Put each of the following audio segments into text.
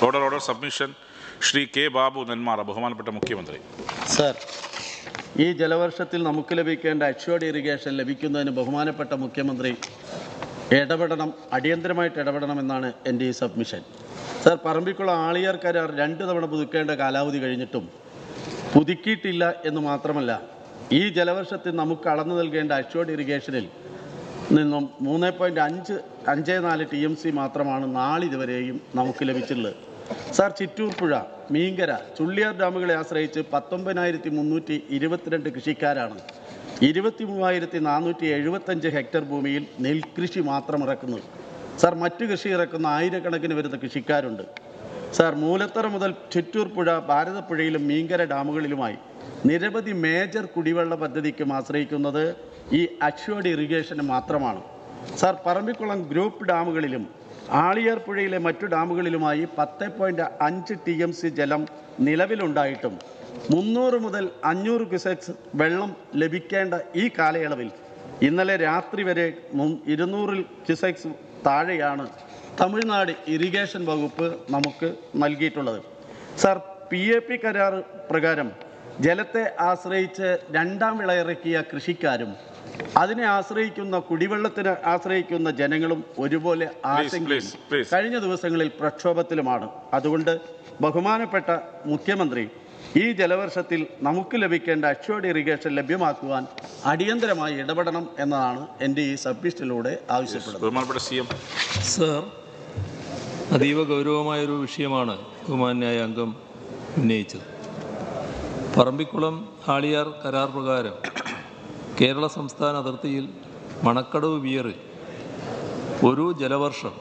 Order submission. Shri K Babu Nenmara. ബഹുമാനപ്പെട്ട മുഖ്യമന്ത്രി. Sir, ഈ ജലവർഷത്തിൽ നമുക്ക് ലഭിക്കേണ്ട അഷ്വേർഡ് ഇറിഗേഷൻ ലഭിക്കുന്നതിന് ബഹുമാനപ്പെട്ട മുഖ്യമന്ത്രി ഇടപെടണം, അടിയന്തരമായിട്ട് ഇടപെടണമെന്നാണ് എൻ്റെ ഈ സബ്മിഷൻ. സർ, പറമ്പിക്കുളം ആളിയാർ കരാർ 2 തവണ പുതുക്കേണ്ട കാലാവധി കഴിഞ്ഞിട്ടും പുതുക്കിയിട്ടില്ല എന്ന് മാത്രമല്ല, ഈ ജലവർഷത്തിൽ നമുക്ക് അളന്നു നൽകേണ്ട അഷ്വേർഡ് ഇറിഗേഷനിൽ നിന്നും 3.54 TMC മാത്രമാണ് നാളിതുവരെയും നമുക്ക് ലഭിച്ചിട്ടുള്ളത്. സർ, ചിറ്റൂർ പുഴ, മീങ്കര, ചുള്ളിയാർ ഡാമുകളെ ആശ്രയിച്ച് 19,322 കൃഷിക്കാരാണ് 23,475 ഹെക്ടർ ഭൂമിയിൽ നെൽകൃഷി മാത്രം ഇറക്കുന്നത്. സർ, മറ്റു കൃഷി ഇറക്കുന്ന ആയിരക്കണക്കിന് വരുന്ന കൃഷിക്കാരുണ്ട്. സർ, മൂലത്തറ മുതൽ ചിറ്റൂർ പുഴ, ഭാരതപ്പുഴയിലും മീങ്കര ഡാമുകളിലുമായി നിരവധി മേജർ കുടിവെള്ള പദ്ധതിക്കും ആശ്രയിക്കുന്നത് ഈ അഷ്വേർഡ് ഇറിഗേഷന് മാത്രമാണ്. സർ, പറമ്പിക്കുളം ഗ്രൂപ്പ് ഡാമുകളിലും ആളിയാർ പുഴയിലെ മറ്റു ഡാമുകളിലുമായി 10.5 TMC ജലം നിലവിലുണ്ടായിട്ടും 300 മുതൽ 500 ക്യുസെക്സ് വെള്ളം ലഭിക്കേണ്ട ഈ കാലയളവിൽ ഇന്നലെ രാത്രി വരെ 200 ക്യുസെക്സ് താഴെയാണ് തമിഴ്നാട് ഇറിഗേഷൻ വകുപ്പ് നമുക്ക് നൽകിയിട്ടുള്ളത്. സർ, PAP കരാർ പ്രകാരം ജലത്തെ ആശ്രയിച്ച് 2ാം വിള ഇറക്കിയ കൃഷിക്കാരും അതിനെ ആശ്രയിക്കുന്ന കുടിവെള്ളത്തിന് ആശ്രയിക്കുന്ന ജനങ്ങളും ഒരുപോലെ ആശങ്കയും കഴിഞ്ഞ ദിവസങ്ങളിൽ പ്രക്ഷോഭത്തിലുമാണ്. അതുകൊണ്ട് ബഹുമാനപ്പെട്ട മുഖ്യമന്ത്രി ഈ ജലവർഷത്തിൽ നമുക്ക് ലഭിക്കേണ്ട അഷ്വേർഡ് ഇറിഗേഷൻ ലഭ്യമാക്കുവാൻ അടിയന്തരമായി ഇടപെടണം എന്നതാണ് എൻ്റെ ഈ സബ്മിഷനിലൂടെ ആവശ്യപ്പെടുന്നത്. സർ, അതീവ ഗൗരവമായൊരു വിഷയമാണ് ബഹുമാന്യായ അംഗം ഉന്നയിച്ചത്. പറമ്പിക്കുളം ആളിയാർ കരാർ പ്രകാരം കേരള സംസ്ഥാന അതിർത്തിയിൽ മണക്കടവ് വിയറിൽ ഒരു ജലവർഷം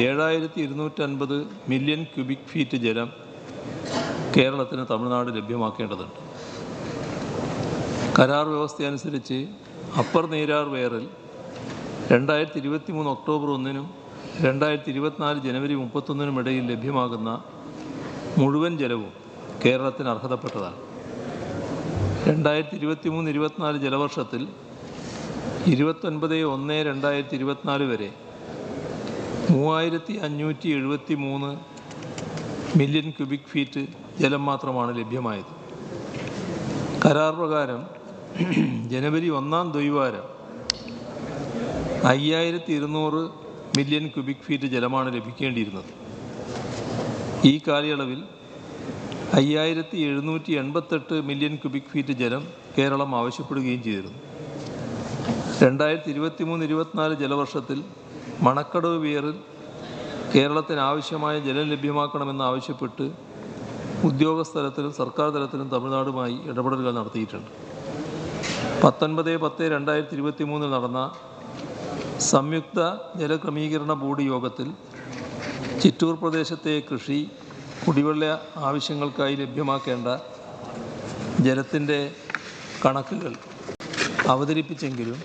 7,250 മില്യൺ ക്യൂബിക് ഫീറ്റ് ജലം കേരളത്തിന് തമിഴ്നാട് ലഭ്യമാക്കേണ്ടതുണ്ട്. കരാർ വ്യവസ്ഥയനുസരിച്ച് അപ്പർ നീരാർ വെയറിൽ 2023 ഒക്ടോബർ 1-നും 2024 ജനുവരി 31-നും ഇടയിൽ ലഭ്യമാകുന്ന മുഴുവൻ ജലവും കേരളത്തിന് അർഹതപ്പെട്ടതാണ്. 2023-24 ജലവർഷത്തിൽ 29/1/2024 വരെ 3,573 മില്യൺ ക്യൂബിക് ഫീറ്റ് ജലം മാത്രമാണ് ലഭ്യമായത്. കരാർ പ്രകാരം ജനുവരി 1-ാം ദ്വൈവാരം 5,200 മില്യൺ ക്യൂബിക് ഫീറ്റ് ജലമാണ് ലഭിക്കേണ്ടിയിരുന്നത്. ഈ കാലയളവിൽ 5,788 മില്യൺ ക്യൂബിക് ഫീറ്റ് ജലം കേരളം ആവശ്യപ്പെടുകയും ചെയ്തിരുന്നു. 2023-24 ജലവർഷത്തിൽ മണക്കടവ് വിയറിൽ കേരളത്തിന് ആവശ്യമായ ജലം ലഭ്യമാക്കണമെന്ന് ആവശ്യപ്പെട്ട് ഉദ്യോഗസ്ഥ തലത്തിലും സർക്കാർ തലത്തിലും തമിഴ്നാടുമായി ഇടപെടലുകൾ നടത്തിയിട്ടുണ്ട്. 19/10/2023 നടന്ന സംയുക്ത ജലക്രമീകരണ ബോർഡ് യോഗത്തിൽ ചിറ്റൂർ പ്രദേശത്തെ കൃഷി, കുടിവെള്ള ആവശ്യങ്ങൾക്കായി ലഭ്യമാക്കേണ്ട ജലത്തിൻ്റെ കണക്കുകൾ അവതരിപ്പിച്ചെങ്കിലും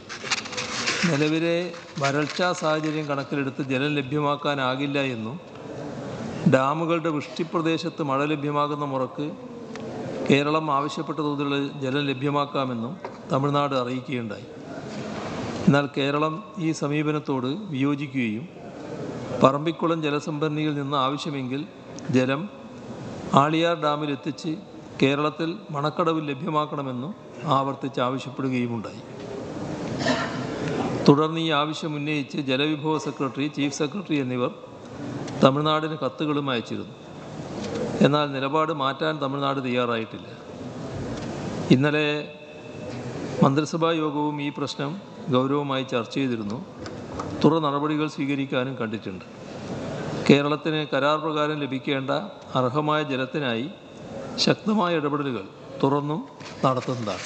നിലവിലെ വരൾച്ചാ സാഹചര്യം കണക്കിലെടുത്ത് ജലം ലഭ്യമാക്കാനാകില്ല എന്നും ഡാമുകളുടെ വൃഷ്ടിപ്രദേശത്ത് മഴ ലഭ്യമാകുന്ന മുറക്ക് കേരളം ആവശ്യപ്പെട്ട തോതിലുള്ള ജലം ലഭ്യമാക്കാമെന്നും തമിഴ്നാട് അറിയിക്കുകയുണ്ടായി. എന്നാൽ കേരളം ഈ സമീപനത്തോട് വിയോജിക്കുകയും പറമ്പിക്കുളം ജലസംഭരണിയിൽ നിന്ന് ആവശ്യമെങ്കിൽ ജലം ആളിയാർ ഡാമിൽ എത്തിച്ച് കേരളത്തിൽ മണക്കടവിൽ ലഭ്യമാക്കണമെന്നും ആവർത്തിച്ച് ആവശ്യപ്പെടുകയുമുണ്ടായി. തുടർന്ന് ഈ ആവശ്യം ഉന്നയിച്ച് ജലവിഭവ സെക്രട്ടറി, ചീഫ് സെക്രട്ടറി എന്നിവർ തമിഴ്നാടിന് കത്തുകളും അയച്ചിരുന്നു. എന്നാൽ നിലപാട് മാറ്റാൻ തമിഴ്നാട് തയ്യാറായിട്ടില്ല. ഇന്നലെ മന്ത്രിസഭാ യോഗവും ഈ പ്രശ്നം ഗൗരവമായി ചർച്ച ചെയ്തിരുന്നു. തുടർ നടപടികൾ സ്വീകരിക്കാനും കണ്ടിട്ടുണ്ട്. കേരളത്തിന് കരാർ പ്രകാരം ലഭിക്കേണ്ട അർഹമായ ജലത്തിനായി ശക്തമായ ഇടപെടലുകൾ തുറന്നും നടത്തുന്നതാണ്.